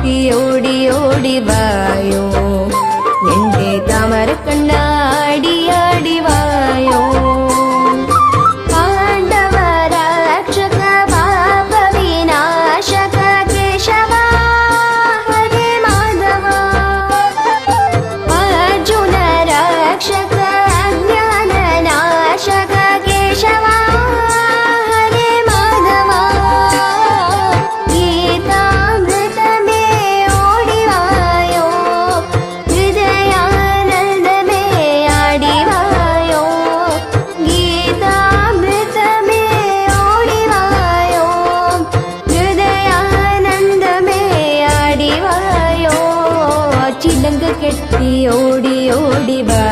കെട്ടി ഓടി ഓടി വായോ, എന്റെ താമര കണ്ണാടി ആടി വായോ. ചിലങ്ക കെട്ടി ഓടി ഓടി വാ